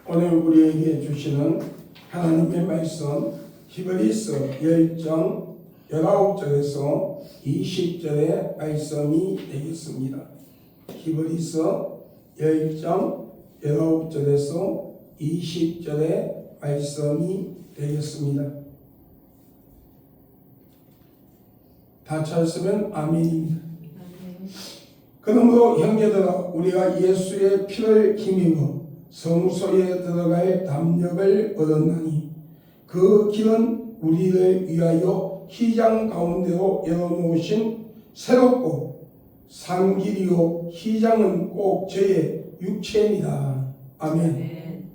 오늘 우리에게 주시는 하나님의 말씀 히브리서 10장 19절에서 20절의 말씀이 되겠습니다. 히브리서 10장 19절에서 20절의 말씀이 되겠습니다. 다 찾았으면 아멘입니다. 그러므로 형제들아, 우리가 예수의 피를 힘입어 성소에 들어갈 담력을 얻었나니 그 길은 우리를 위하여 휘장 가운데로 열어놓으신 새롭고 산 길이요 휘장은 꼭 저의 육체입니다. 아멘.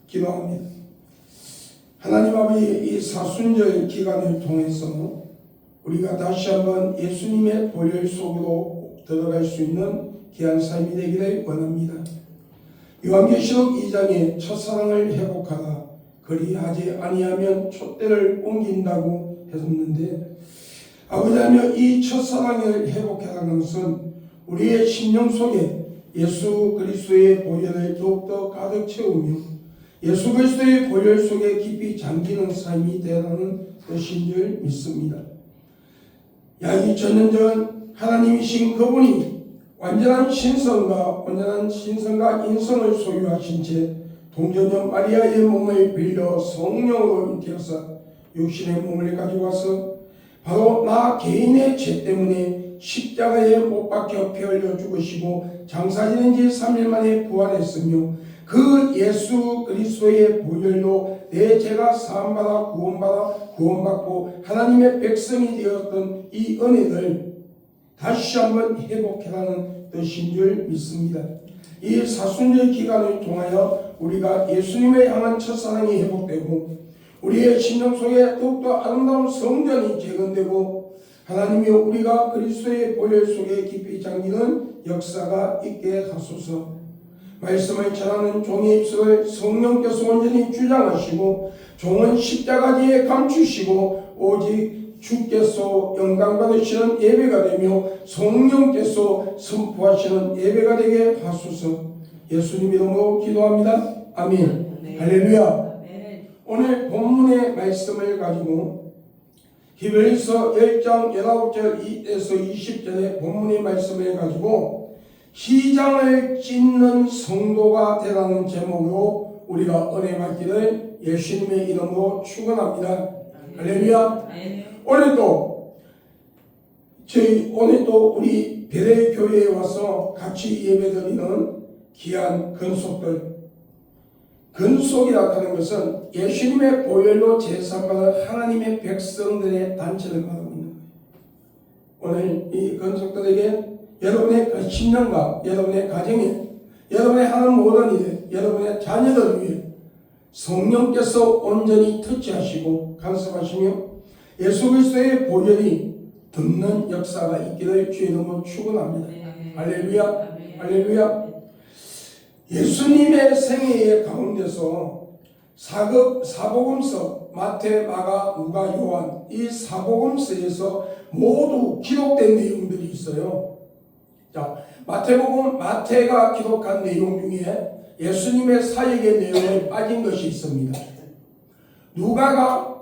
기도합니다. 하나님 아버지, 이 사순절 기간을 통해서 우리가 다시 한번 예수님의 보혈 속으로 들어갈 수 있는 귀한 삶이 되기를 원합니다. 요한계시록 2장에 첫사랑을 회복하라, 그리하지 아니하면 촛대를 옮긴다고 했었는데, 아버지하며 이 첫사랑을 회복하라는 것은 우리의 심령 속에 예수 그리스도의 보혈을 더욱더 가득 채우며 예수 그리스도의 보혈 속에 깊이 잠기는 삶이 되라는 뜻인 줄 믿습니다. 약 2000년 전 하나님이신 그분이 완전한 신성과 인성을 소유하신 채 동정녀 마리아의 몸을 빌려 성령으로 잉태하사 육신의 몸을 가지고 와서 바로 나 개인의 죄 때문에 십자가에 못 박혀 피 흘려 죽으시고 장사 지낸 지 3일 만에 부활했으며 그 예수 그리스도의 보혈로 내 죄가 사함받아 구원받고 하나님의 백성이 되었던 이 은혜를 다시 한번 회복해라는 뜻인 줄 믿습니다. 이 사순절 기간을 통하여 우리가 예수님을 향한 첫사랑이 회복되고 우리의 심령 속에 더욱더 아름다운 성전이 재건되고 하나님이 우리가 그리스도의 보혈 속에 깊이 잠기는 역사가 있게 하소서. 말씀을 전하는 종의 입술을 성령께서 온전히 주장하시고 종은 십자가 뒤에 감추시고 오직 주께서 영광 받으시는 예배가 되며 성령께서 선포하시는 예배가 되게 하소서. 예수님 이름으로 기도합니다. 아멘. 네. 할렐루야. 네. 오늘 본문의 말씀을 가지고 히브리서 10장 19절에서 20절의 본문의 말씀을 가지고 휘장을 찢는 성도가 되라는 제목으로 우리가 은혜 받기를 예수님의 이름으로 축원합니다. 할렐루야. 오늘도 우리 베레 교회에 와서 같이 예배드리는 귀한 근속이라 하는 것은 예수님의 보혈로 제사받은 하나님의 백성들의 단체를 말하고 있는 거예요. 오늘 이 근속들에게 여러분의 신령과 여러분의 가정에 여러분의 하는 모든 일에 여러분의 자녀들 위해 성령께서 온전히 터치하시고 간섭하시며 예수 그리스도의 보혈이 듣는 역사가 있기를 주의 이름으로 축원합니다. 할렐루야. 할렐루야. 예수님의 생애의 가운데서 사복음서 마태, 마가, 누가, 요한 이 사복음서에서 모두 기록된 내용들이 있어요. 자, 마태가 기록한 내용 중에 예수님의 사역의 내용에 빠진 것이 있습니다. 누가가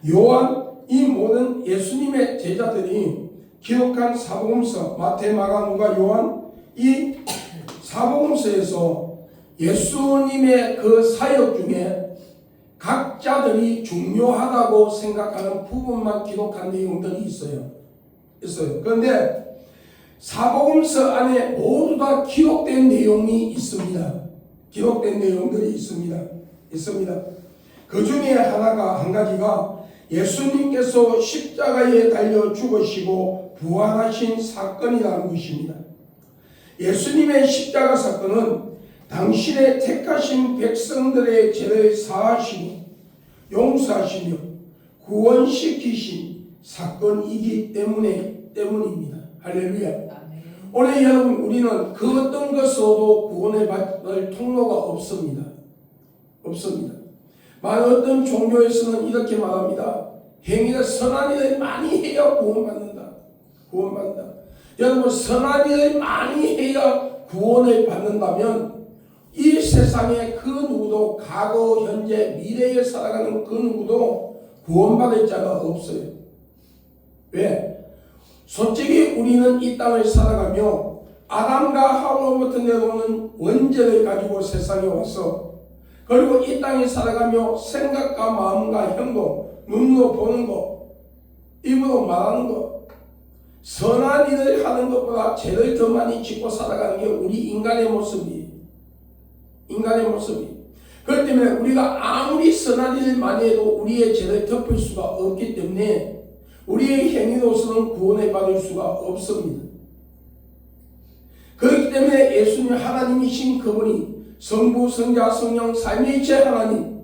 요한, 이 모든 예수님의 제자들이 기록한 사복음서 마태, 마가, 누가, 요한 이 사복음서에서 예수님의 그 사역 중에 각자들이 중요하다고 생각하는 부분만 기록한 내용들이 있어요. 그런데 사복음서 안에 모두 다 기록된 내용이 있습니다. 기록된 내용들이 있습니다. 그 중에 한 가지가 예수님께서 십자가에 달려 죽으시고 부활하신 사건이라는 것입니다. 예수님의 십자가 사건은 당신의 택하신 백성들의 죄를 사하시고 용서하시며 구원시키신 사건이기 때문입니다. 할렐루야. 오늘 여러분, 우리는 그 어떤 것으로도 구원을 받을 통로가 없습니다. 어떤 종교에서는 이렇게 말합니다. 행위를 선한 일을 많이 해야 구원받는다. 여러분, 선한 일을 많이 해야 구원을 받는다면 이 세상에 그 누구도 과거, 현재, 미래에 살아가는 그 누구도 구원받을 자가 없어요. 왜? 솔직히 우리는 이 땅을 살아가며 아담과 하와로부터 내려오는 원죄를 가지고 세상에 와서, 그리고 이 땅에 살아가며 생각과 마음과 행동, 눈으로 보는 것, 입으로 말하는 것, 선한 일을 하는 것보다 죄를 더 많이 짓고 살아가는 게 우리 인간의 모습이에요. 인간의 모습이. 그렇기 때문에 우리가 아무리 선한 일을 많이 해도 우리의 죄를 덮을 수가 없기 때문에 우리의 행위로서는 구원을 받을 수가 없습니다. 그렇기 때문에 예수님 하나님이신 그분이 성부, 성자, 성령, 삼위일체 하나님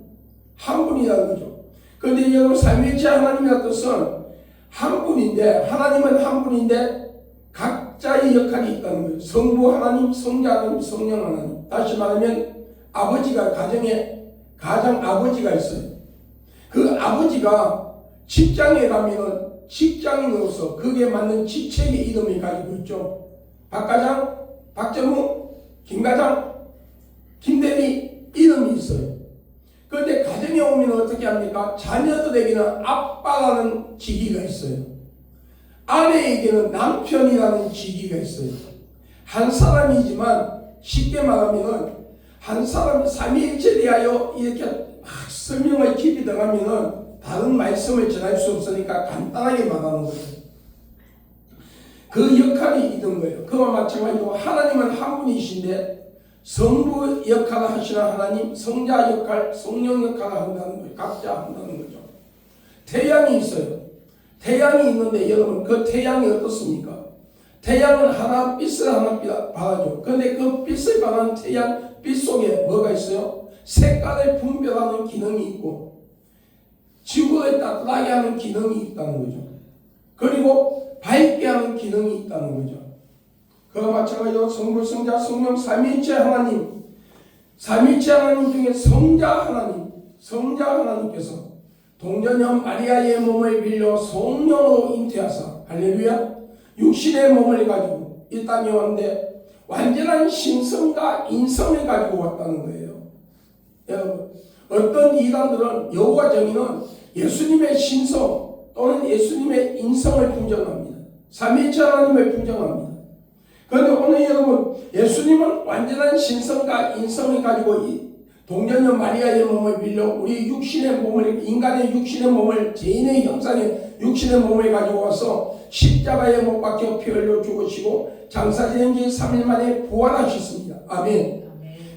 한 분이라는 거죠. 그런데 여러분, 삼위일체 하나님이라는 뜻은 한 분인데, 하나님은 한 분인데 각자의 역할이 있다는 거예요. 성부 하나님, 성자 하나님, 성령 하나님. 다시 말하면 아버지가, 가장 아버지가 있어요. 그 아버지가 직장에 가면은 직장인으로서 그게 맞는 직책의 이름을 가지고 있죠. 박과장, 박정우, 김과장, 김대리 이름이 있어요. 그런데 가정에 오면 어떻게 합니까? 자녀들에게는 아빠라는 직위가 있어요. 아내에게는 남편이라는 직위가 있어요. 한 사람이지만 쉽게 말하면은 한 사람이 삼위일체 대하여 이렇게 설명을 깊이 들어가면은 다른 말씀을 전할 수 없으니까 간단하게 말하는 거예요. 그 역할이 있는 거예요. 그와 마찬가지로 하나님은 한 분이신데 성부 역할을 하시는 하나님, 성자 역할, 성령 역할을 한다는 거예요. 각자 한다는 거죠. 태양이 있어요. 태양이 있는데 여러분, 그 태양이 어떻습니까? 태양은 하나 빛을 하나 발하죠. 그런데 그 빛을 발하는 태양 빛 속에 뭐가 있어요? 색깔을 분별하는 기능이 있고 지구를 따뜻하게 하는 기능이 있다는 거죠. 그리고 밝게 하는 기능이 있다는 거죠. 그와 마찬가지로 성부, 성자, 성령, 삼위일체 하나님, 삼위일체 하나님 중에 성자 하나님께서 동전녀 마리아의 몸을 빌려 성령으로 잉태하사, 할렐루야, 육신의 몸을 가지고 이 땅에 왔는데 완전한 신성과 인성을 가지고 왔다는 거예요. 여러분, 어떤 이단들은, 여호와 정의는 예수님의 신성 또는 예수님의 인성을 부정합니다. 삼위일체 하나님을 부정합니다. 그런데 오늘 여러분, 예수님은 완전한 신성과 인성을 가지고 이 동전녀 마리아의 몸을 빌려 우리 육신의 몸을, 인간의 육신의 몸을, 죄인의 형상의 육신의 몸을 가지고 와서 십자가에 못 박혀 피 흘려 죽으시고 장사 지낸 지 3일 만에 부활하셨습니다. 아멘.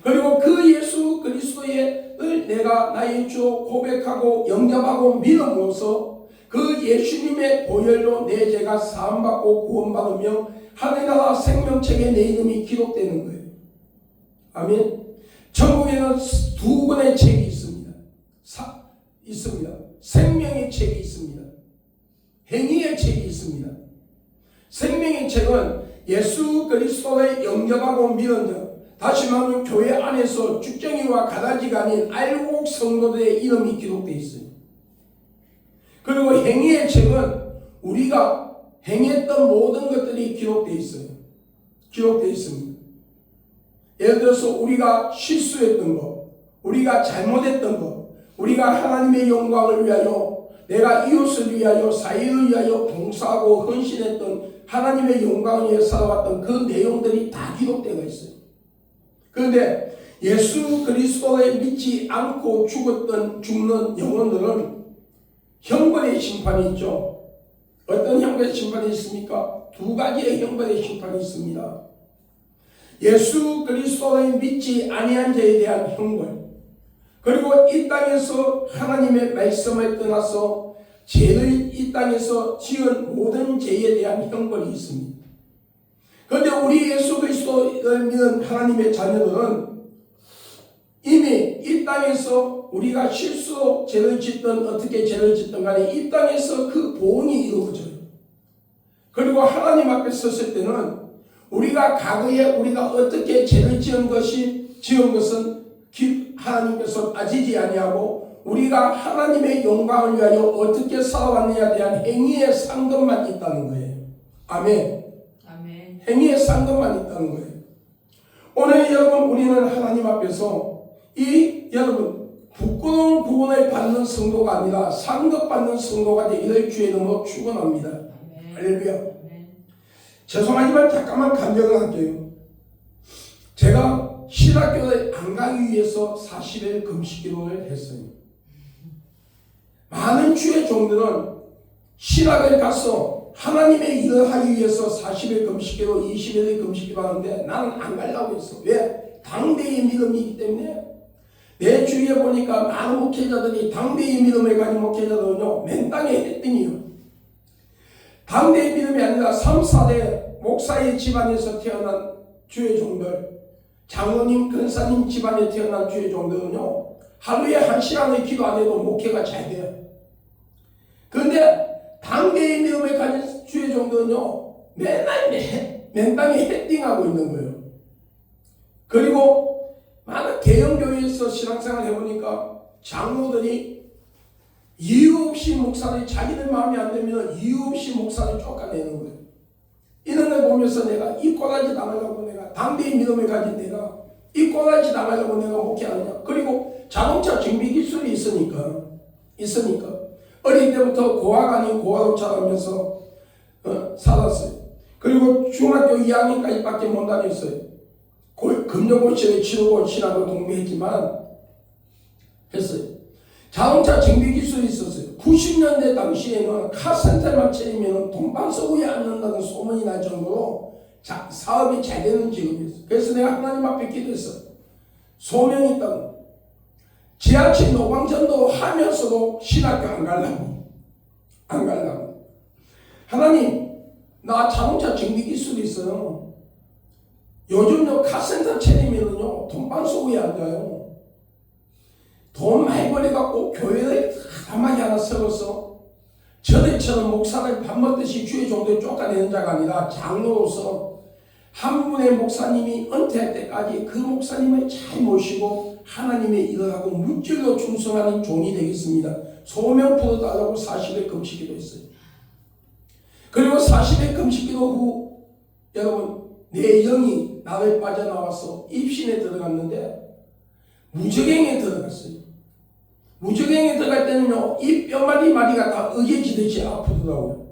그리고 그 예수 그리스도를 내가 나의 주 고백하고 영접하고 믿음으로써 그 예수님의 보혈로 내 죄가 사함받고 구원받으며 하늘나라 생명책에 내 이름이 기록되는 거예요. 아멘. 천국에는 두 권의 책이 있습니다. 생명의 책이 있습니다. 행위의 책이 있습니다. 생명의 책은 예수 그리스도를 영접하고 믿은 자, 다시 말하면 교회 안에서 죽정이와 가라지가 아닌 알곡 성도들의 이름이 기록되어 있어요. 그리고 행위의 책은 우리가 행했던 모든 것들이 기록되어 있어요. 기록되어 있습니다. 예를 들어서 우리가 실수했던 것, 우리가 잘못했던 것, 우리가 하나님의 영광을 위하여, 내가 이웃을 위하여, 사회를 위하여 봉사하고 헌신했던, 하나님의 영광을 위해 살아왔던 그 내용들이 다 기록되어 있어요. 그런데 예수 그리스도를 믿지 않고 죽는 영혼들은 형벌의 심판이 있죠. 어떤 형벌의 심판이 있습니까? 두 가지의 형벌의 심판이 있습니다. 예수 그리스도를 믿지 아니한 자에 대한 형벌, 그리고 이 땅에서 하나님의 말씀을 떠나서 죄를 이 땅에서 지은 모든 죄에 대한 형벌이 있습니다. 그런데 우리 예수 그리스도를 믿는 하나님의 자녀들은 이미 이 땅에서 우리가 실수로 죄를 짓든 어떻게 죄를 짓든 간에 이 땅에서 그 보응이 이루어져요. 그리고 하나님 앞에 섰을 때는 우리가 과거에 우리가 어떻게 죄를 지은 것은 하나님께서 따지지 아니하고 우리가 하나님의 영광을 위하여 어떻게 살아왔느냐에 대한 행위의 상급만 있다는 거예요. 아멘. 행위에 산 것만 있다는 거예요. 오늘 여러분 우리는 하나님 앞에서 여러분 부끄러운 구원을 받는 성도가 아니라 상급받는 성도가 되기를 주의 이름으로 축원합니다. 할렐루야. 죄송하지만 잠깐만 간증을 할게요. 제가 신학교를 안 가기 위해서 40일 금식기도를 했어요. 많은 주의 종들은 신학을 가서 하나님의 일을 하기 위해서 40일 금식기도 20일 금식기도 하는데 나는 안 가려고 했어. 왜? 당대의 믿음이 있기 때문에. 내 주위에 보니까 많은 목회자들이 당대의 믿음을 가진 목회자들은요 맨땅에 했더니요 당대의 믿음이 아니라 3, 4대 목사의 집안에서 태어난 주의 종들, 장로님, 근사님 집안에 태어난 주의 종들은요 하루에 1시간의 기도 안 해도 목회가 잘 돼요. 그런데 당대의 믿음을 가진 주의 종들은요 맨날 맨땅에 헤딩하고 있는 거예요. 그리고 많은 대형교회에서 신앙생활 해보니까 장로들이 이유 없이 목사를 자기들 마음에 안 들면 이유 없이 목사를 쫓아내는 거예요. 이런 걸 보면서 내가 이 꼬라지 당하려고 내가 당대의 믿음을 가진 내가 이 꼬라지 당하려고 내가 목회하느냐. 그리고 자동차 정비 기술이 있으니까 어릴 때부터 고학 아닌 고아로 자라면서 살았어요. 그리고 중학교 2학년까지밖에 못 다녔어요. 금융고시를 치르고 신학을 공부했지만 했어요. 자동차 정비 기술이 있었어요. 90년대 당시에는 카센터만 차리면 돈방석에 앉는다는 소문이 날 정도로 사업이 잘 되는 직업이었어요. 그래서 내가 하나님 앞에 기도했어요. 소명이 있다는 지하철 노방전도 하면서도 신학교 안 가려고. 하나님, 나 자동차 정비 기술이 있어요. 요즘요 카센터 차리면은요 돈방석에 앉아요. 돈 많이 벌어갖고 교회를 가만히 하나 세워서 저들처럼 목사를 밥 먹듯이 주의 종교에 쫓아내는 자가 아니라 장로로서 한 분의 목사님이 은퇴할 때까지 그 목사님을 잘 모시고 하나님의 일을 하고 물질로 충성하는 종이 되겠습니다. 소명 풀어달라고 40일 금식기도 했어요. 그리고 40일 금식기도 후 여러분 내 영이 나를 빠져나와서 입신에 들어갔는데 무적행에 들어갔어요. 무적행에 들어갈 때는요 이 뼈마디 마디가 다 으개지듯이 아프더라고요.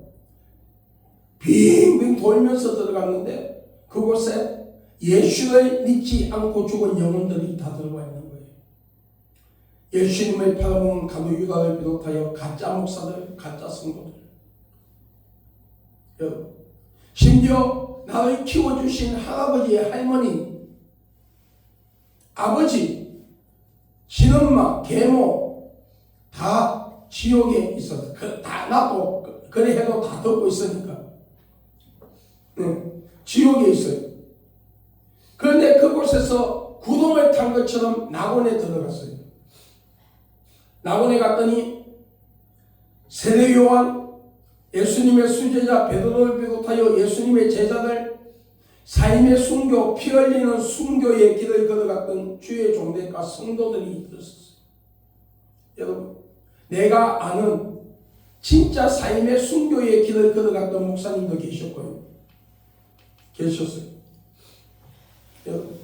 빙빙 돌면서 들어갔는데 그곳에 예수를 믿지 않고 죽은 영혼들이 다 들어와 있는 거예요. 예수님을 팔아먹은 가두 유다를 비롯하여 가짜 목사들, 가짜 성도들. 여러분, 심지어 나를 키워주신 할아버지의 할머니, 아버지, 친엄마, 계모 다 지옥에 있었어. 다 나도 그래 해도 다 듣고 있으니까. 지옥에 있어요. 그런데 그곳에서 구름을 탄 것처럼 낙원에 들어갔어요. 낙원에 갔더니 세례 요한, 예수님의 수제자 베드로를 비롯하여 예수님의 제자들, 삶의 순교, 피 흘리는 순교의 길을 걸어갔던 주의 종들과 성도들이 있었어요. 여러분, 내가 아는 진짜 삶의 순교의 길을 걸어갔던 목사님도 계셨고요. 계셨어요. 여러분,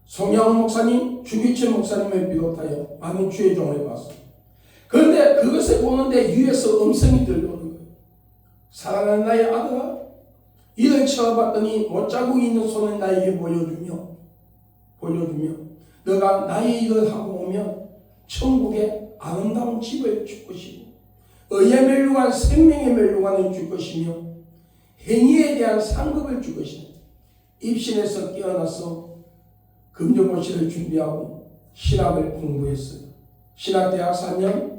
송영 목사님, 주기철 목사님을 비롯하여 많은 주의 종을 봤어요. 그런데 그것을 보는데 위에서 음성이 들려오는 거예요. 사랑하는 나의 아들아, 이를 쳐봤더니 못자국이 있는 손을 나에게 보여주며 너가 나의 일을 하고 오면 천국에 아름다운 집을 줄 것이고 의에 멸류관 생명의 멸류관을 줄 것이며 행위에 대한 상급을 줄 것이다. 입신에서 깨어나서 금전고시를 준비하고 신학을 공부했어요. 신학대학 4년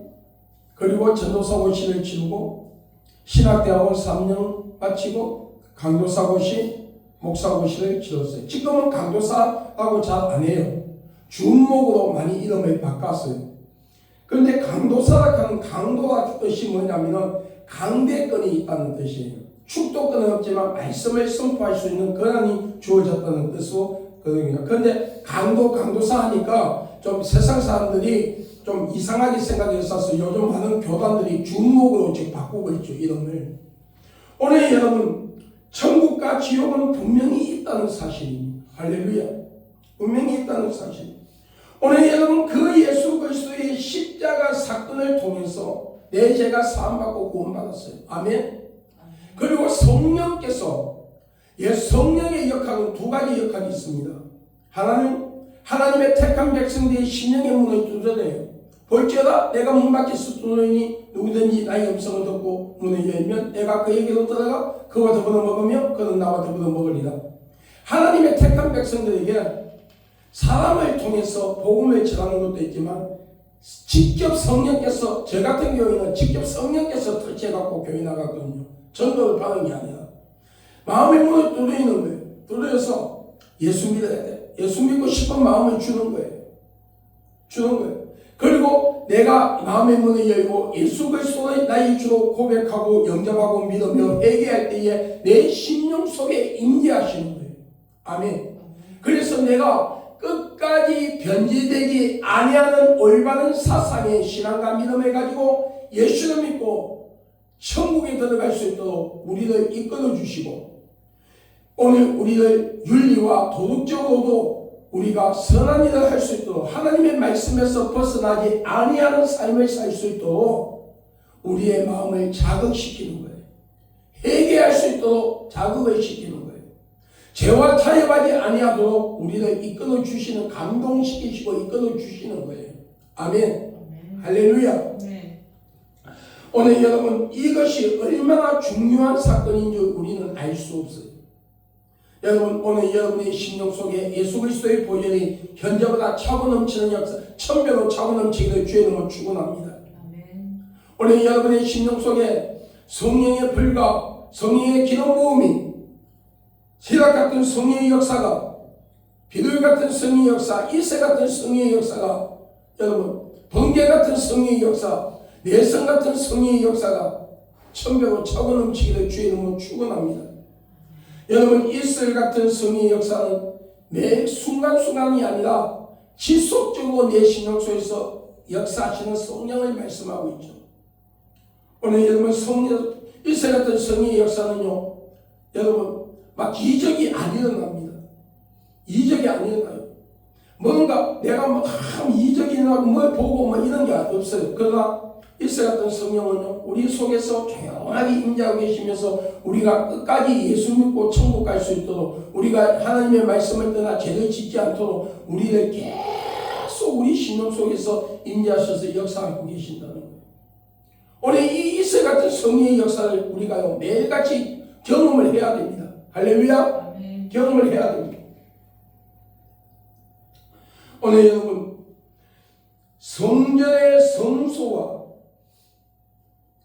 그리고 전도사고시를 치르고 신학대학을 3년 마치고 강도사고시, 목사고시를 치렀어요. 지금은 강도사라고 잘 안 해요. 주목으로 많이 이름을 바꿨어요. 그런데 강도사라 하는 강도라 뜻이 뭐냐면 강대권이 있다는 뜻이에요. 축도권은 없지만 말씀을 선포할 수 있는 권한이 주어졌다는 뜻이거든요. 그런데 강도사 하니까 좀 세상 사람들이 좀 이상하게 생각했어서 요즘 많은 교단들이 주목으로 지금 바꾸고 있죠, 이름을. 오늘 여러분, 천국과 지옥은 분명히 있다는 사실입니다. 할렐루야. 분명히 있다는 사실. 오늘 여러분 그 예수 그리스도의 십자가 사건을 통해서 내 죄가 사함받고 구원받았어요. 아멘. 그리고 성령께서 성령의 역할은 두 가지 역할이 있습니다. 하나님의 택한 백성들의 심령의 문을 두드려요. 볼지어다 내가 문 밖에서 두드리니 누구든지 나의 음성을 듣고 문을 열면 내가 그에게로 들어가 그와 더불어 먹으며 그는 나와 더불어 먹으리라. 하나님의 택한 백성들에게 사람을 통해서 복음을 전하는 것도 있지만 직접 성령께서, 저 같은 교회는 직접 성령께서 터치해갖고 교회 나갔거든요. 전도를 받은 게 아니라 마음의 문을 두드리는 거예요. 두드려서 예수 믿어야 돼. 예수 믿고 싶은 마음을 주는 거예요. 주는 거예요. 그리고 내가 마음의 문을 열고 예수 그리스도의 나의 주로 고백하고 영접하고 믿으며 회개할 때에 내 심령 속에 임재하시는 거예요. 아멘. 그래서 내가 끝까지 변질되지 아니하는 올바른 사상의 신앙과 믿음을 가지고 예수를 믿고 천국에 들어갈 수 있도록 우리를 이끌어 주시고, 오늘 우리를 윤리와 도덕적으로도 우리가 선한 일을 할 수 있도록 하나님의 말씀에서 벗어나지 아니하는 삶을 살 수 있도록 우리의 마음을 자극시키는 거예요. 회개할 수 있도록 자극을 시키는 거예요. 죄와 타협하지 아니하도록 우리를 이끌어 주시는, 감동시키시고 이끌어 주시는 거예요. 아멘. 할렐루야. 오늘 여러분 이것이 얼마나 중요한 사건인지 우리는 알 수 없어요. 여러분 오늘 여러분의 심령 속에 예수 그리스도의 보혈이 현재보다 차고 넘치는 역사, 천배로 차고 넘치기를 주의 이름으로 축원합니다. 오늘 여러분의 심령 속에 성령의 불과 성령의 기름 부음이, 시락 같은 성령의 역사가, 비둘 같은 성령의 역사, 이세 같은 성령의 역사가, 여러분 번개 같은 성령의 역사, 내성 같은 성령의 역사가 천배로 차고 넘치기를 주의 이름으로 축원합니다. 여러분 이슬 같은 성령의 역사는 매 순간순간이 아니라 지속적으로 내 심령 속에서 역사하시는 성령을 말씀하고 있죠. 오늘 여러분 이슬 같은 성령의 역사는요, 여러분 막 이적이 안 일어납니다. 이적이 안 일어나요. 뭔가 내가 뭐 이적이 일어나고 뭘 보고 뭐 이런 게 없어요. 그러나 이슬 같은 성령은요, 우리 속에서 조용하게 임재하고 계시면서 우리가 끝까지 예수 믿고 천국 갈 수 있도록, 우리가 하나님의 말씀을 떠나 죄를 짓지 않도록 우리를 계속 우리 심령 속에서 임재하셔서 역사하고 계신다는 거예요. 오늘 이 이슬 같은 성령의 역사를 우리가 매일같이 경험을 해야 됩니다. 할렐루야. 경험을 해야 됩니다. 오늘 여러분 성전의 성소와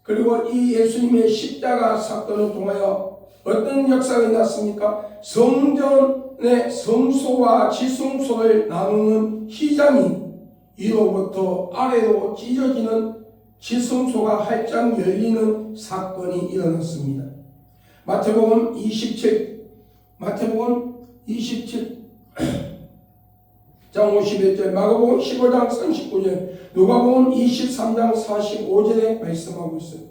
그리고 이 예수님의 십자가 사건을 통하여 어떤 역사가 났습니까? 성전의 성소와 지성소를 나누는 휘장이 위로부터 아래로 찢어지는 지성소가 활짝 열리는 사건이 일어났습니다. 마태복음 27장 51절, 마가복음 15장 39절, 누가복음 23장 45절에 말씀하고 있어요.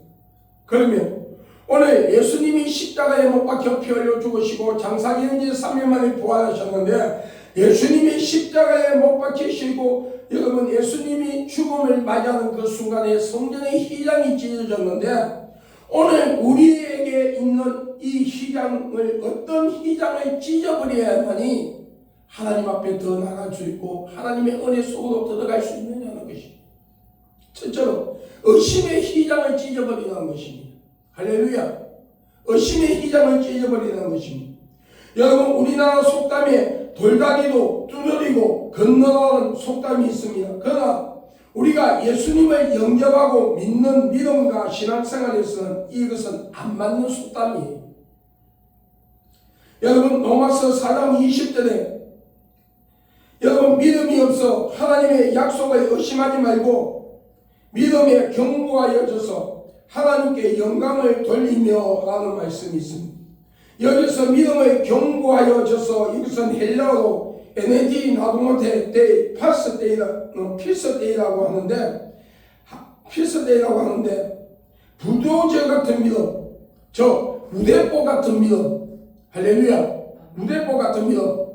그러면 오늘 예수님이 십자가에 못 박혀 피 흘려 죽으시고 장사기는 지 3일 만에 부활하셨는데, 예수님이 십자가에 못 박히시고 여러분 예수님이 죽음을 맞이하는 그 순간에 성전의 휘장이 찢어졌는데, 오늘 우리에게 있는 이 휘장을, 어떤 휘장을 찢어버려야만이 하나님 앞에 더 나갈 수 있고 하나님의 은혜 속으로 들어갈 수 있느냐는 것입니다. 첫째로 의심의 휘장을 찢어버리는 것입니다. 할렐루야. 의심의 휘장을 찢어버리는 것입니다. 여러분 우리나라 속담에 돌다리도 두드리고 건너가는 속담이 있습니다. 그러나 우리가 예수님을 영접하고 믿는 믿음과 신앙생활에서는 이것은 안 맞는 속담이에요. 여러분 로마서 4장 20절에 여러분 믿음이 없어 하나님의 약속을 의심하지 말고 믿음에 경고하여져서 하나님께 영광을 돌리며 라는 말씀이 있습니다. 여기서 믿음을 경고하여져서, 이것은 헬라어로 에네디 나도모테 데이 파스 데이라고 하는데, 필스데이라고 하는데 부도저 같은 믿음, 저 우대포 같은 믿음, 할렐루야. 무대포 같은 믿음.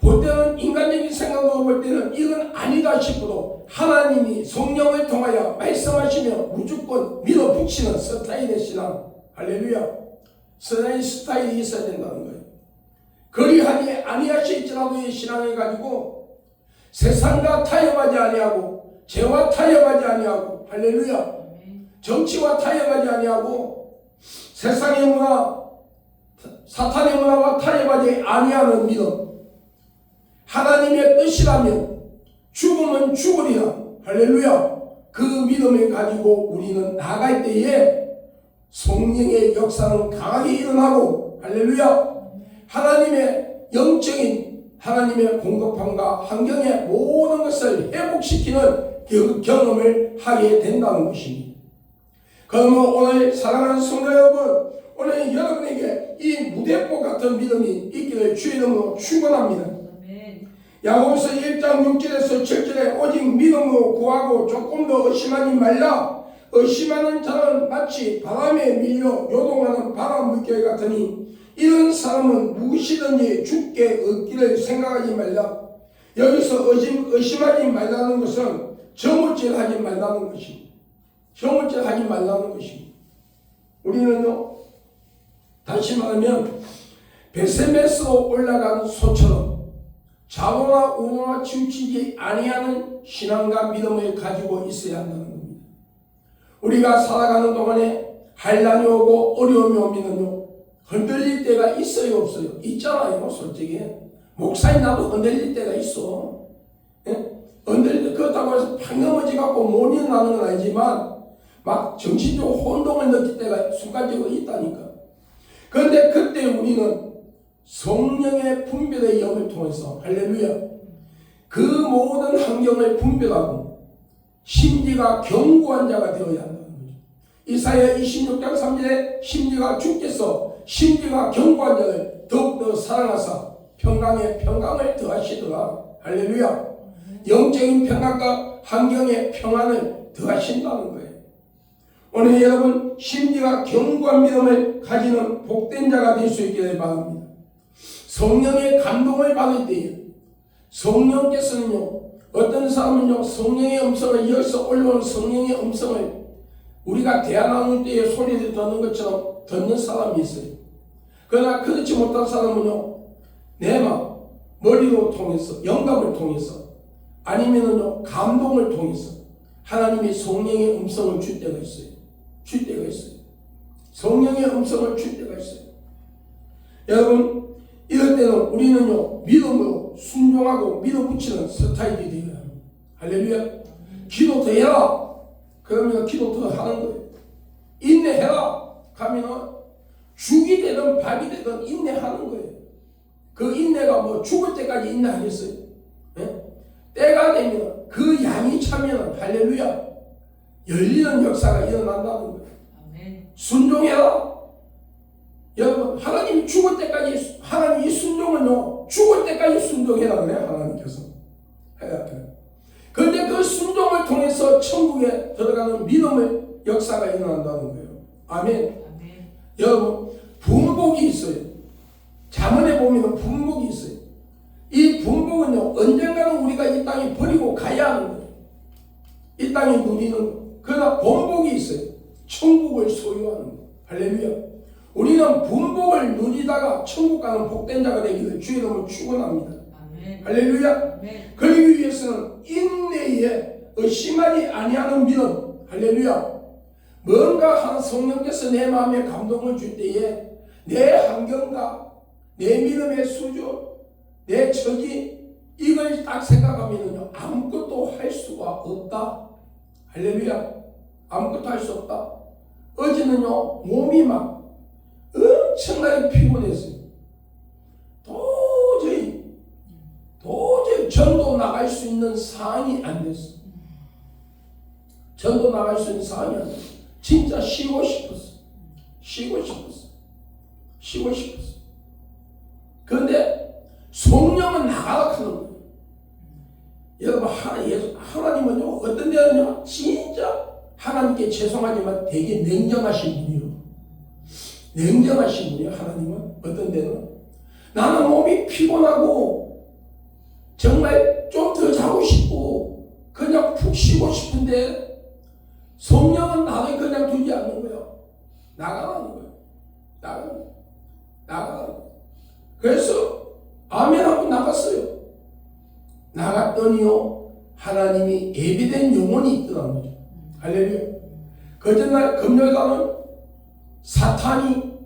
볼 때는 인간적인 생각으로 볼 때는 이건 아니다 싶어도 하나님이 성령을 통하여 말씀하시며 무조건 밀어붙이는 스타일의 신앙. 할렐루야. 스타일이 있어야 된다는 거예요. 그리하니 아니하실지라도의 신앙을 가지고 세상과 타협하지 아니하고 죄와 타협하지 아니하고 할렐루야. 정치와 타협하지 아니하고 세상의 문화 사탄의 문화와 타협하지 아니하는 믿음. 하나님의 뜻이라면 죽으면 죽으리라. 할렐루야. 그 믿음을 가지고 우리는 나갈 때에 성령의 역사는 강하게 일어나고 할렐루야. 하나님의 영적인 하나님의 공급함과 환경의 모든 것을 회복시키는 그 경험을 하게 된다는 것입니다. 그러면 오늘 사랑하는 성도 여러분, 오늘 여러분에게 이 무대포 같은 믿음이 있기를 주의 이름으로 축원합니다. 야고보서 1장 6절에서 7절에 오직 믿음으로 구하고 조금 더 의심하지 말라. 의심하는 자는 마치 바람에 밀려 요동하는 바람 물결 같으니 이런 사람은 무엇이든지 죽게 얻기를 생각하지 말라. 여기서 의심하지 말라는 것은 저물질하지 말라는 것입니다. 저물질하지 말라는 것입니다. 우리는요, 다시 말하면 베세메스로 올라간 소처럼 좌우나 우노나 치우치지 아니하는 신앙과 믿음을 가지고 있어야 한다는 겁니다. 우리가 살아가는 동안에 환난이 오고 어려움이 오면은요, 흔들릴 때가 있어요, 없어요? 있잖아요, 솔직히. 목사인 나도 흔들릴 때가 있어. 예? 흔들릴 때 그렇다고 해서 팍 넘어지 갖고 못 일어나는 건 아니지만 막 정신적으로 혼동을 느낄 때가 순간적으로 있다니까. 그런데 그때 우리는 성령의 분별의 영을 통해서 할렐루야 그 모든 환경을 분별하고 심지가 견고한 자가 되어야 한다는 거죠. 이사야 26장 3절에 심지가 주께서 심지가 견고한 자를 더욱더 사랑하사 평강에 평강을 더하시더라. 할렐루야. 영적인 평강과 환경의 평안을 더하신다는 거예요. 오늘 여러분 심지가 견고한 믿음을 가지는 복된 자가 될 수 있기를 바랍니다. 성령의 감동을 받을 때에 성령께서는요, 어떤 사람은요 성령의 음성을 여기서 올라오는 성령의 음성을 우리가 대화 나눌 때에 소리를 듣는 것처럼 듣는 사람이 있어요. 그러나 그렇지 못한 사람은요 내 마음 머리로 통해서 영감을 통해서 아니면은요 감동을 통해서 하나님이 성령의 음성을 줄 때가 있어요. 줄 때가 있어요. 성령의 음성을 줄 때가 있어요. 여러분 이럴 때는 우리는요 믿음으로 순종하고 믿어붙이는 스타일이 되어야 합니다. 할렐루야. 기도 더 해라. 그러면 기도 더 하는 거예요. 인내해라. 가면은 죽이 되든 밥이 되든 인내하는 거예요. 그 인내가 뭐 죽을 때까지 인내하겠어요? 예? 때가 되면 그 양이 차면 할렐루야 열리는 역사가 일어난다는 거예요. 아멘. 순종해라. 여러분 하나님이 죽을 때까지 하나님 이 순종은요 죽을 때까지 순종해라 그래요. 하나님께서 해야 돼요. 그런데 그 순종을 통해서 천국에 들어가는 믿음의 역사가 일어난다는 거예요. 아멘. 아멘. 여러분 분복이 있어요. 잠언에 보면 분복이 있어요. 이 분복은요 언젠가는 우리가 이 땅에 버리고 가야 하는 거예요. 이 땅에 누리는 거. 그러나 본복이 있어요. 천국을 소유하는 거. 할렐루야. 우리는 분복을 누리다가 천국 가는 복된 자가 되기를 주의 이름으로 축원합니다. 아멘. 할렐루야. 아멘. 그러기 위해서는 인내에 의심하지 아니하는 믿음. 할렐루야. 뭔가 한 성령께서 내 마음에 감동을 줄 때에 내 환경과 내 믿음의 수준, 내 처지 이걸 딱 생각하면요 아무것도 할 수가 없다. 할렐루야. 아무것도 할 수 없다. 어제는요 몸이 막 엄청나게 피곤했어요. 도저히 전도 나갈 수 있는 상황이 안 됐어. 전도 나갈 수 있는 상황이 안 됐어. 진짜 쉬고 싶었어. 그런데 성령은 나가라 하는 거예요. 여러분 하나님은요 어떤 데는요 진짜 하나님께 죄송하지만 되게 냉정하신 분이에요. 냉정하신 분이에요. 하나님은 어떤 데는 나는 몸이 피곤하고 정말 좀 더 자고 싶고 그냥 푹 쉬고 싶은데 성령은 나를 그냥 두지 않는 거예요. 나가라는 거예요. 나가라는 거예요. 그래서 아멘하고 나갔어요. 나갔더니요 하나님이 예비된 영혼이 있더라는 거죠. 할렐루야. 그 전날 금요일날은 사탄이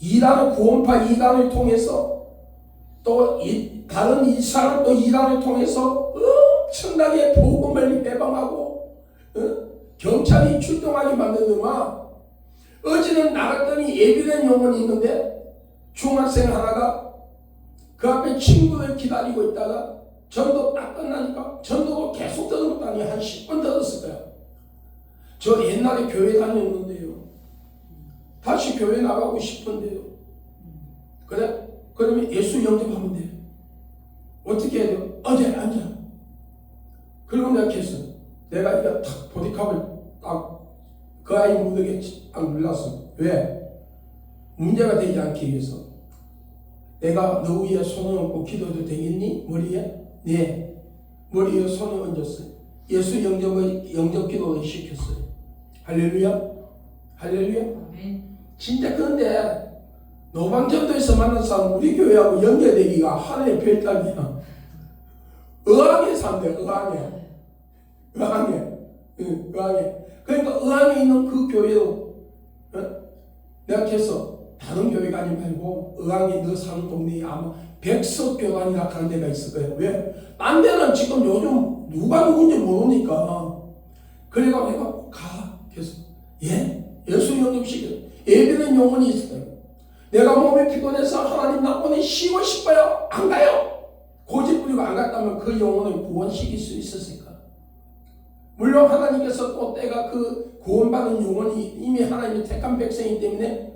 이단의 구원파 이단을 통해서 또 다른 이사를 또 이단을 통해서 엄청나게 복음을 해방하고 경찰이 출동하게 만들더만 어제는 나갔더니 예비된 영혼이 있는데 중학생 하나가 그 앞에 친구를 기다리고 있다가 전도 딱 끝나니까 전도가 계속 들었다니 한 10번 들었을 거야. 저 옛날에 교회 다녔는데요. 다시 교회 나가고 싶은데요. 그래? 그러면 예수 영접하면 돼요. 어떻게 해야 돼요? 어제 앉아. 그리고 내가 했어. 내가 이거 탁 보디캅을 딱 그 아이 무더기에 딱 눌렀어. 왜? 문제가 되지 않기 위해서. 내가 너 위에 손을 얹고 기도해도 되겠니? 머리에? 네. 머리에 손을 얹었어요. 예수 영접 기도를 시켰어요. 할렐루야. 할렐루야. 진짜 그런데 노방전도에서 만난 사람 우리 교회하고 연결되기가 하늘의 별따기야. 의왕에 산대. 의왕에. 그러니까 의왕에 있는 그 교회로 내가 해서 다른 교회 가지 말고 의왕에 너 사는 동네에 아마 백석교단이라 하는 데가 있을 거예요. 왜? 딴 데는 지금 요즘 누가 누군지 모르니까. 그래가 내가 가. 그래서 예수 영접시켜. 예비된 영혼이 있어요. 내가 몸이 피곤해서 하나님 나보니 쉬고 싶어요. 안 가요. 고집 부리고 안 갔다면 그 영혼을 구원시킬 수 있었을까? 물론 하나님께서 또 때가 그 구원받은 영혼이 이미 하나님의 택한 백성이기 때문에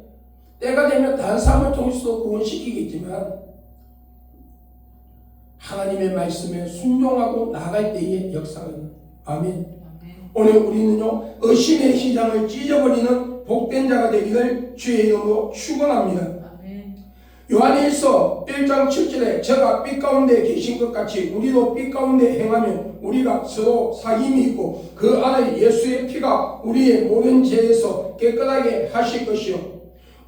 때가 되면 다른 사람을 통해서도 구원시키겠지만 하나님의 말씀에 순종하고 나갈 때의 역사는 아멘. 오늘 우리는요 의심의 시장을 찢어버리는 복된 자가 되기를 주의 이름으로 축원합니다. 요한일서 1장 7절에 저가 빛 가운데 계신 것 같이 우리도 빛 가운데 행하면 우리가 서로 사귐이 있고 그 안에 예수의 피가 우리의 모든 죄에서 깨끗하게 하실 것이요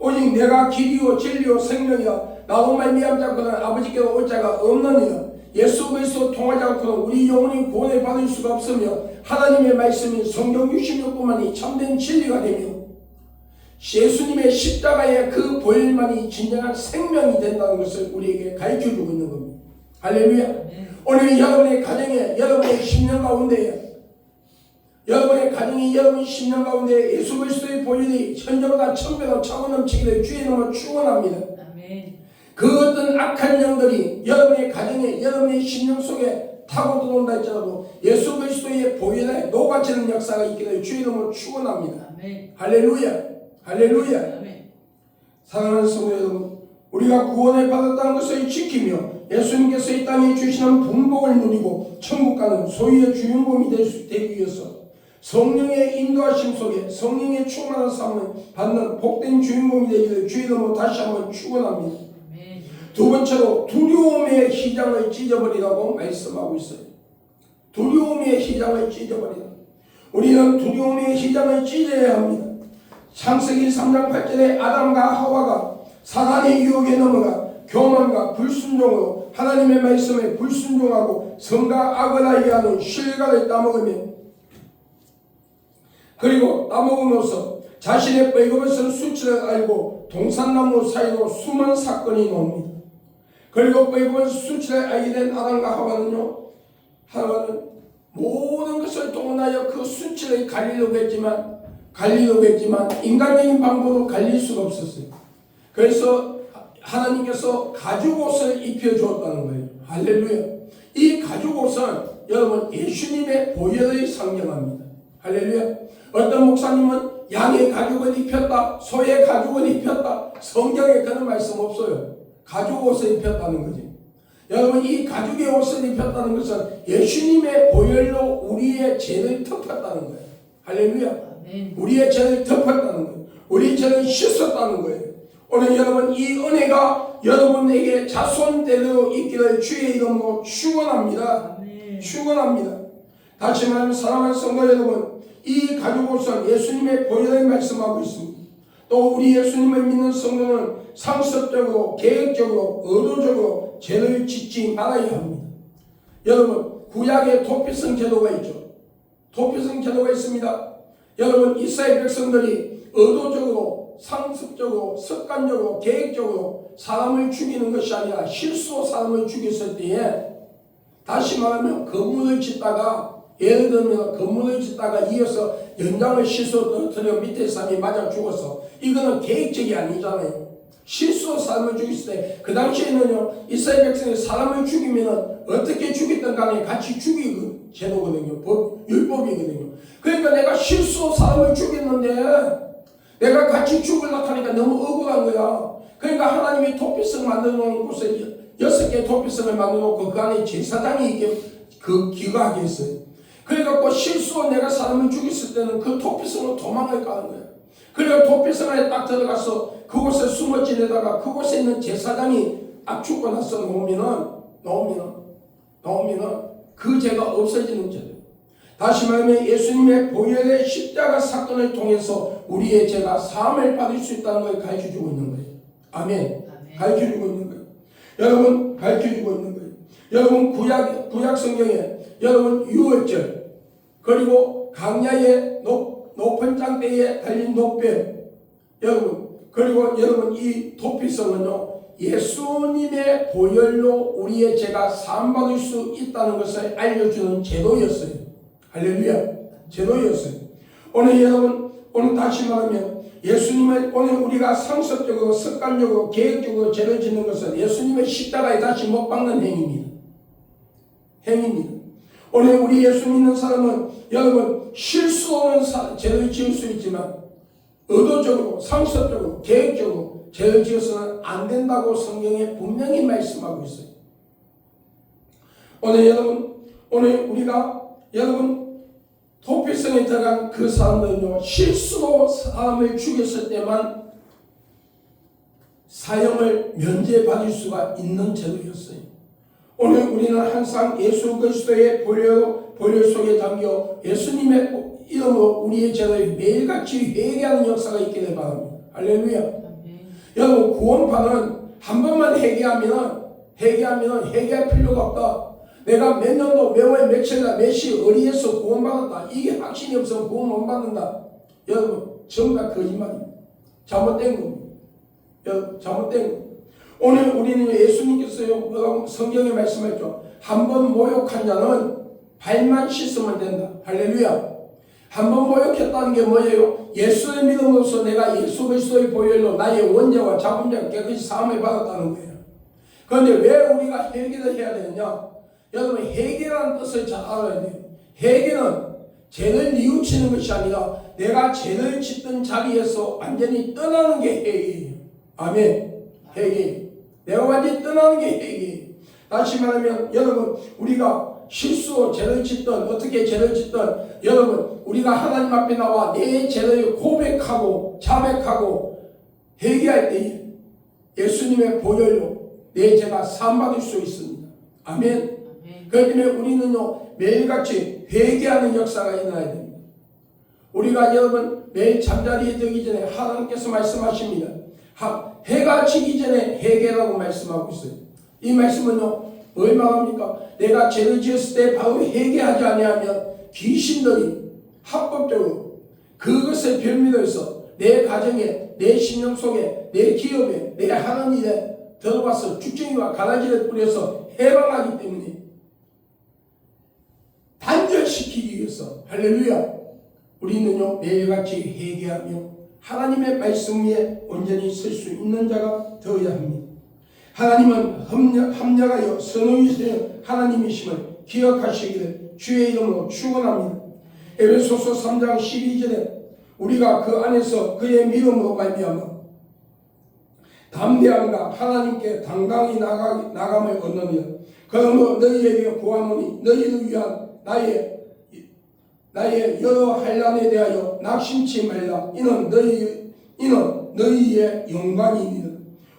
오직 내가 길이요 진리요 생명이라 나로 말미암지 않고는 아버지께로 올 자가 없느니라. 예수 그리스도 통하지 않고는 우리 영혼이 구원을 받을 수가 없으며 하나님의 말씀인 성경 66권만이 참된 진리가 되며 예수님의 십자가의 그 보혈만이 진정한 생명이 된다는 것을 우리에게 가르쳐주고 있는 겁니다. 할렐루야. 오늘 여러분의 가정에 여러분의 10년 가운데 여러분의 가정이 여러분 10년 가운데 예수 그리스도의 보혈이 현저보다 1000배로 차고 넘치기를 주의 이름으로 축원합니다. 그 어떤 악한 영들이 여러분의 가정에 여러분의 심령 속에 타고 들어온다 할지라도 예수 그리스도의 보혈에 녹아지는 역사가 있기를 주의 이름으로 축원합니다. 할렐루야. 할렐루야. 사랑하는 성도 여러분, 우리가 구원을 받았다는 것을 지키며 예수님께서 이 땅에 주시는 분복을 누리고 천국 가는 소유의 주인공이 되기 위해서 성령의 인도하심 속에 성령의 충만한 삶을 받는 복된 주인공이 되기를 주의 이름으로 다시 한번 축원합니다. 두 번째로 두려움의 휘장을 찢어버리라고 말씀하고 있어요. 두려움의 휘장을 찢어버리라. 우리는 두려움의 휘장을 찢어야 합니다. 창세기 3장 8절에 아담과 하와가 사단의 유혹에 넘어가 교만과 불순종으로 하나님의 말씀에 불순종하고 성과 악을 알게 하는 실과를 따먹으며 그리고 따먹음으로써 자신의 벌거벗은 수치를 알고 동산나무 사이로 수많은 사건이 나옵니다. 그리고 벌거벗은 수치를 알게 된 아담과 하와는 모든 것을 동원하여 그 수치를 가리려고 했지만 인간적인 방법으로 갈릴 수가 없었어요. 그래서 하나님께서 가죽옷을 입혀주었다는 거예요. 할렐루야. 이 가죽옷은 여러분 예수님의 보혈을 상징합니다. 할렐루야. 어떤 목사님은 양의 가죽을 입혔다, 소의 가죽을 입혔다. 성경에 그런 말씀 없어요. 가죽옷을 입혔다는 거지. 여러분 이 가죽의 옷을 입혔다는 것은 예수님의 보혈로 우리의 죄를 덮었다는 거예요. 할렐루야. 우리의 죄를 덮었다는 거예요. 우리 죄를 씻었다는 거예요. 오늘 여러분 이 은혜가 여러분에게 자손대로 있기를 주의 이름으로 축원합니다. 축원합니다. 다시 말하면 사랑하는 성도 여러분, 이 가죽옷은 예수님의 보혈을 말씀하고 있습니다. 또 우리 예수님을 믿는 성도는 상습적으로, 계획적으로, 의도적으로 죄를 짓지 말아야 합니다. 여러분, 구약에 도피성 제도가 있죠. 도피성 제도가 있습니다. 여러분, 이스라엘 백성들이 의도적으로, 상습적으로, 습관적으로, 계획적으로 사람을 죽이는 것이 아니라 실수로 사람을 죽였을 때에, 다시 말하면 건물을 짓다가, 예를 들면 건물을 짓다가 이어서 연장을 실수로 떨어뜨려 밑에 사람이 맞아 죽었어. 이거는 계획적이 아니잖아요. 실수로 사람을 죽였을 때, 그 당시에는요, 이스라엘 백성이 사람을 죽이면 어떻게 죽였든 간에 같이 죽이는 제도거든요. 율법이거든요. 그러니까 내가 실수로 사람을 죽였는데, 내가 같이 죽으려고 하니까 너무 억울한 거야. 그러니까 하나님이 도피성 만들어 놓은 곳에 6개의 도피성을 만들어 놓고 그 안에 제사장이 있게 기거하게 했어요. 그러니까 실수로 내가 사람을 죽였을 때는 그 도피성으로 도망을 가는 거야. 그리고 도피성 안에 딱 들어가서 그곳에 숨어 지내다가 그곳에 있는 제사장이 딱 죽고 나서 나오면은 그 죄가 없어지는 죄다. 다시 말하면 예수님의 보혈의 십자가 사건을 통해서 우리의 죄가 사함을 받을 수 있다는 걸 가르쳐주고 있는 거예요. 아멘. 가르쳐주고 있는 거예요. 여러분, 가르쳐주고 있는 거예요. 여러분, 구약 성경에 여러분 유월절, 그리고 강야의 높은 장대에 달린 녹별, 그리고 여러분 이 도피성은요, 예수님의 보혈로 우리의 죄가 사함받을 수 있다는 것을 알려주는 제도였어요. 할렐루야. 제도였어요. 오늘 다시 말하면 예수님을 오늘 우리가 상습적으로, 습관적으로, 계획적으로 죄를 짓는 것은 예수님의 십자가에 다시 못 박는 행위입니다. 오늘 우리 예수 믿는 사람은 여러분 실수로는 죄를 지을 수 있지만 의도적으로, 상습적으로, 계획적으로 죄를 지어서는 안 된다고 성경에 분명히 말씀하고 있어요. 오늘 우리가 도피성에 들어간 그 사람들은요, 실수로 사람을 죽였을 때만 사형을 면제받을 수가 있는 제도였어요. 오늘 우리는 항상 예수 그리스도의 보혈 속에 담겨 예수님의 이름으로 우리의 죄를 매일같이 회개하는 역사가 있기를 바랍니다. 할렐루야. 여러분, 구원파는 한 번만 회개하면 회개할 필요가 없다. 내가 몇 년도, 몇 월, 며칠이나 몇 시 어디에서 구원받았다. 이게 확신이 없으면 구원 못 받는다. 여러분, 전부 다 거짓말입니다. 잘못된 겁니다. 여러분, 잘못된 겁니다. 오늘 우리는 예수님께서요, 성경에 말씀했죠. 한 번 모욕한 자는 발만 씻으면 된다. 할렐루야. 한 번 모욕했다는 게 뭐예요? 예수의 믿음으로써 내가 예수 그리스도의 보혈로 나의 원죄와 자범죄가 깨끗이 사함을 받았다는 거예요. 그런데 왜 우리가 회개를 해야 되느냐? 여러분, 회개라는 뜻을 잘 알아야 돼요. 회개는 죄를 뉘우치는 것이 아니라 내가 죄를 짓던 자리에서 완전히 떠나는 게 회개예요. 아멘. 회개. 내가 완전히 떠나는 게 회개예요. 다시 말하면 여러분, 우리가 실수로 죄를 짓던, 어떻게 죄를 짓던, 여러분, 우리가 하나님 앞에 나와 내 죄를 고백하고 자백하고 회개할 때에 예수님의 보혈로 내 죄가 사함받을 수 있습니다. 아멘. 그렇기 때문에 우리는요, 매일같이 회개하는 역사가 일어나야 됩니다. 우리가 여러분 매일 잠자리에 들기 전에 하나님께서 말씀하십니다. 해가 지기 전에 회개라고 말씀하고 있어요. 이 말씀은요, 뭘 말합니까? 내가 죄를 지었을 때 바로 회개하지 아니하면 귀신들이 합법적으로 그것을 빌미로 해서 내 가정에, 내 신령 속에, 내 기업에, 내 하는 일에 들어와서 죽정이와 가라지를 뿌려서 해방하기 때문에 단절시키기 위해서, 할렐루야, 우리는요 매일같이 회개하며 하나님의 말씀 위에 온전히 설 수 있는 자가 되어야 합니다. 하나님은 합력하여 선호이시는 하나님이심을 기억하시기를 주의 이름으로 축원합니다. 에베소서 3장 12절에 우리가 그 안에서 그의 믿음으로 말미암아 담대함과 하나님께 당당히 나감을 얻느니라. 그러므로 너희에게 구하노니 너희를 위한 나의 여러 환난에 대하여 낙심치 말라. 이는 이는 너희의 영광이니라.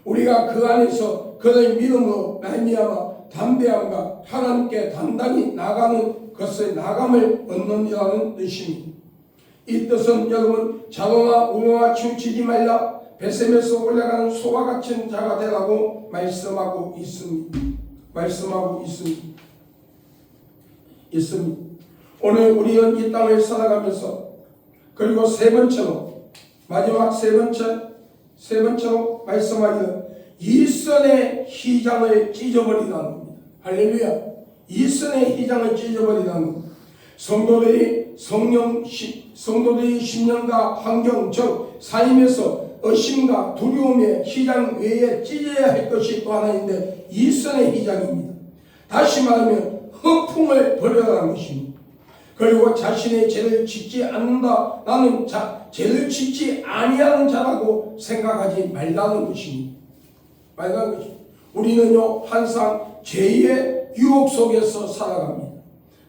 우리가 그 안에서 그의 믿음으로 말미암아 담대함과 하나님께 단단히 나가는 것의 나감을 얻느니라는 뜻입니다. 이 뜻은 여러분 자로나 우로나 치우치지 말라 베셈에서 올라가는 소와 같은 자가 되라고 말씀하고 있습니다. 오늘 우리는 이 땅을 살아가면서 그리고 마지막 세 번째로 말씀하기는 이선의 휘장을 찢어버리라는 겁니다. 할렐루야. 이선의 휘장을 찢어버리라는 겁니다. 성도들이 10년과 환경 즉 삶에서 의심과 두려움의 휘장 외에 찢어야 할 것이 또 하나 있는데 이선의 휘장입니다. 다시 말하면 허풍을 버려라는 것입니다. 그리고 자신의 죄를 짓지 않는다. 나는 죄를 짓지 아니하는 자라고 생각하지 말라는 것입니다. 우리는요 항상 죄의 유혹 속에서 살아갑니다.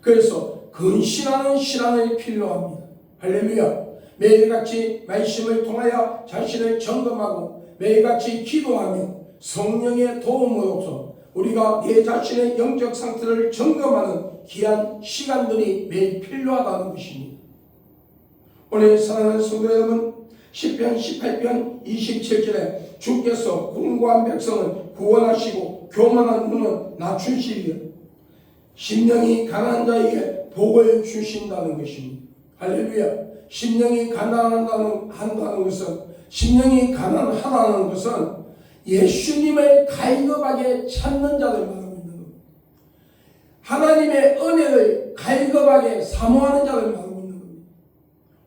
그래서 근신하는 신앙이 필요합니다. 할렐루야. 매일같이 말씀을 통하여 자신을 점검하고 매일같이 기도하며 성령의 도움으로서 우리가 내 자신의 영적 상태를 점검하는 귀한 시간들이 매일 필요하다는 것입니다. 오늘 사랑하는 성도 여러분, 시편 18편 27절에 주께서 궁고한 백성을 구원하시고 교만한 눈은 낮추시리라. 심령이 가난한 자에게 복을 주신다는 것입니다. 할렐루야. 심령이 가난하다는 것은 예수님을 갈급하게 찾는 자를 말하고 있는 겁니다. 하나님의 은혜를 갈급하게 사모하는 자를 말하고 있는 겁니다.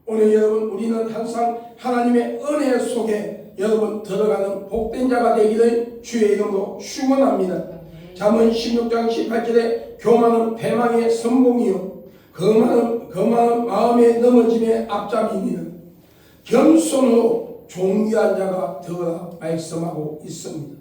오늘 여러분 우리는 항상 하나님의 은혜 속에 여러분 들어가는 복된 자가 되기를 주의 이름으로 축원합니다. 잠언 16장 18절에 교만은 패망의 선봉이요 거만은 마음의 넘어짐의 앞잡이니라. 겸손으로 존귀한 자가 되어라 말씀하고 있습니다.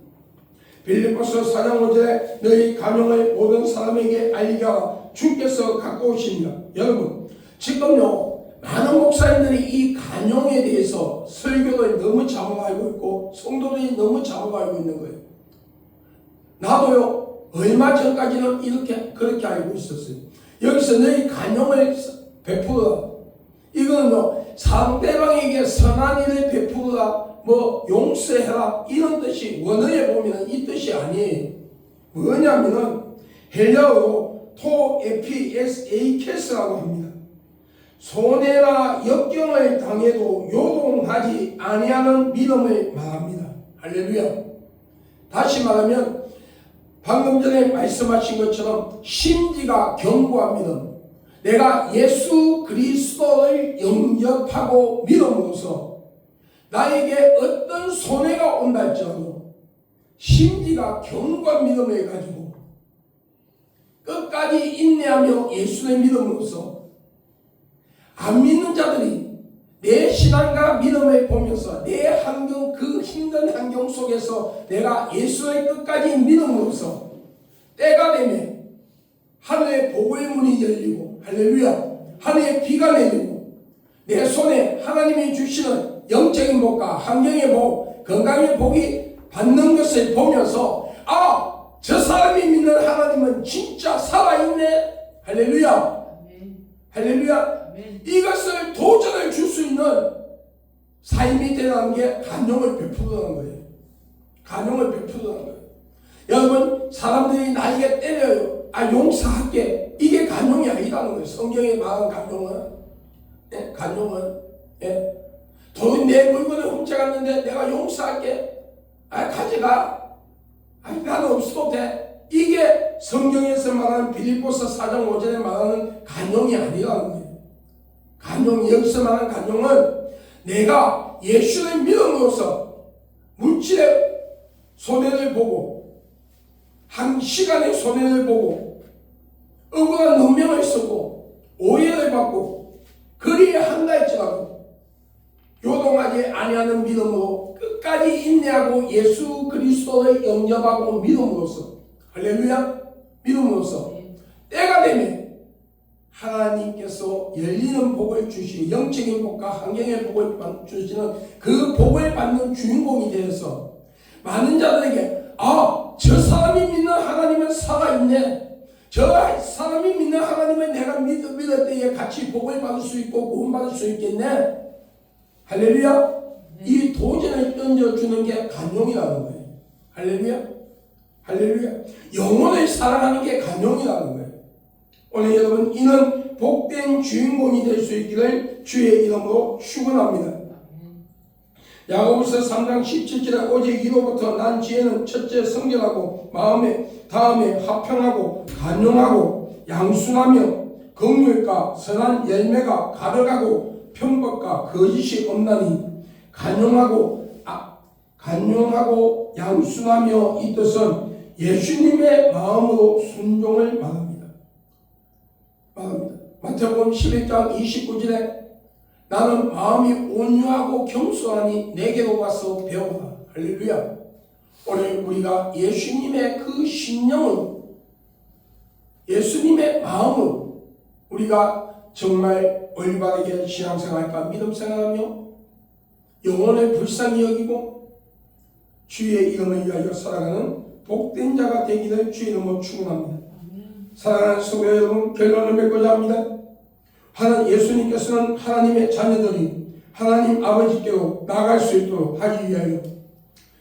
빌립보서 4장 5절에 너희 간용을 모든 사람에게 알리게 하라. 주께서 갖고 오십니다. 여러분 지금요 많은 목사님들이 이 간용에 대해서 설교를 너무 잘못 알고 있고 성도들이 너무 잘못 알고 있는 거예요. 나도요 얼마 전까지는 그렇게 알고 있었어요. 여기서 너희 간용을 베푸라. 이거는요 상대방에게 선한 일을 베푸라, 용서해라 이런 뜻이 원어에 보면 이 뜻이 아니에요. 뭐냐면은 헬라어로 토에피에스에이케스라고 합니다. 손해나 역경을 당해도 요동하지 아니하는 믿음을 말합니다. 할렐루야. 다시 말하면 방금 전에 말씀하신 것처럼 심지가 견고한 믿음, 내가 예수 그리스도를 영접하고 믿음으로써 나에게 어떤 손해가 온다 할지라도 심지가 견고한 믿음을 가지고 끝까지 인내하며 예수의 믿음으로써 안 믿는 자들이 내 신앙과 믿음을 보면서 내 환경, 그 힘든 환경 속에서 내가 예수의 끝까지 믿음으로써 때가 되면 하늘의 복의 문이 열리고, 할렐루야, 하늘의 비가 내리고 내 손에 하나님이 주시는 영적인 복과 환경의 복, 건강의 복이 받는 것을 보면서 저 사람이 믿는 하나님은 진짜 살아있네. 할렐루야. 할렐루야. 이것을 도전을 줄 수 있는 삶이 되라는 게 간용을 베푸라는 거예요. 간용을 베푸라는 거예요. 여러분 사람들이 나에게 때려요. 용서할게. 이게 간용이 아니라는 거예요. 성경에 말한 간용은 내 물건을 훔쳐갔는데 내가 용서할게. 가져가. 나는 없어도 돼. 이게 성경에서 말하는 빌립보서 4장 5절에 말하는 간용이 아니라는 거예요. 여기서 말하는 간용은 내가 예수를 믿음으로써 물질의 손해를 보고 한 시간의 손해를 보고 억울한 누명을 쓰고 오해를 받고 그리에 한다 할지라도 요동하지 아니하는 믿음으로 끝까지 인내하고 예수 그리스도를 영접하고 믿음으로써, 할렐루야, 믿음으로써 때가 되면 하나님께서 열리는 복을 주시고 영적인 복과 환경의 복을 주시는 그 복을 받는 주인공이 되어서 많은 자들에게 저 사람이 믿는 하나님은 살아있네, 저 사람이 믿는 하나님은 내가 믿을 때에 같이 복을 받을 수 있고 구원받을 수 있겠네. 할렐루야. 이 도전을 던져주는 게 간용이라는 거예요. 할렐루야. 할렐루야. 영혼을 사랑하는 게 간용이라는 거예요. 오늘 여러분 이는 복된 주인공이 될 수 있기를 주의 이름으로 축원합니다. 야고보서 3장 17절에 오직 이로부터 난 지혜는 첫째 성결하고 다음에 화평하고 간용하고 양순하며 긍휼과 선한 열매가 가득하고 편법과 거짓이 없나니 간용하고 양순하며 이 뜻은 예수님의 마음으로 순종을 말합니다. 마태복음 11장 29절에 나는 마음이 온유하고 겸손하니 내게로 와서 배우라. 할렐루야. 오늘 우리가 예수님의 그 심령을, 예수님의 마음을 우리가 정말 올바르게 신앙생활과 믿음생활하며 영혼을 불쌍히 여기고 주의 이름을 위하여 살아가는 복된 자가 되기를 주의 이름으로 축원합니다. 사랑하는 성도 여러분, 결론을 맺고자 합니다. 예수님께서는 하나님의 자녀들이 하나님 아버지께로 나아갈 수 있도록 하기 위하여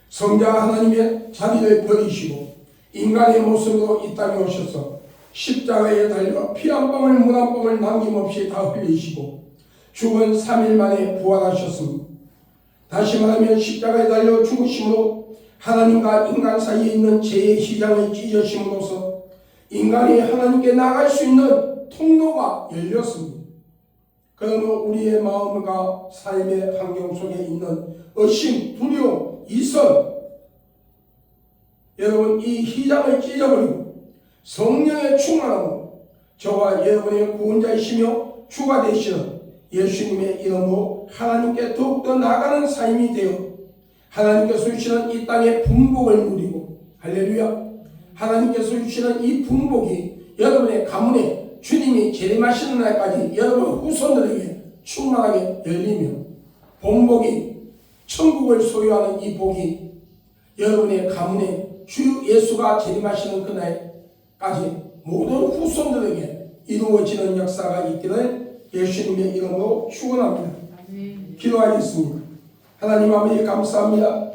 성자 하나님의 자리를 버리시고 인간의 모습으로 이 땅에 오셔서 십자가에 달려 피 한 방울 물 한 방울 남김없이 다 흘리시고 죽은 3일 만에 부활하셨습니다. 다시 말하면 십자가에 달려 죽으심으로 하나님과 인간 사이에 있는 죄의 시장을 찢으심으로써 인간이 하나님께 나갈 수 있는 통로가 열렸습니다. 그러면 우리의 마음과 삶의 환경 속에 있는 의심, 두려움, 이성, 여러분 이 희장을 찢어버리고 성령의 충만함으로 저와 여러분의 구원자이시며 주가 되시는 예수님의 이름으로 하나님께 더욱더 나아가는 삶이 되어 하나님께서 주시는 이 땅의 분복을 누리고, 할렐루야, 하나님께서 주시는 이 분복이 여러분의 가문에 주님이 재림하시는 날까지 여러분 후손들에게 충만하게 열리며 본복이 천국을 소유하는 이 복이 여러분의 가문에 주 예수가 재림하시는 그날까지 모든 후손들에게 이루어지는 역사가 있기를 예수님의 이름으로 축원합니다. 기도하겠습니다. 하나님 아버지 감사합니다.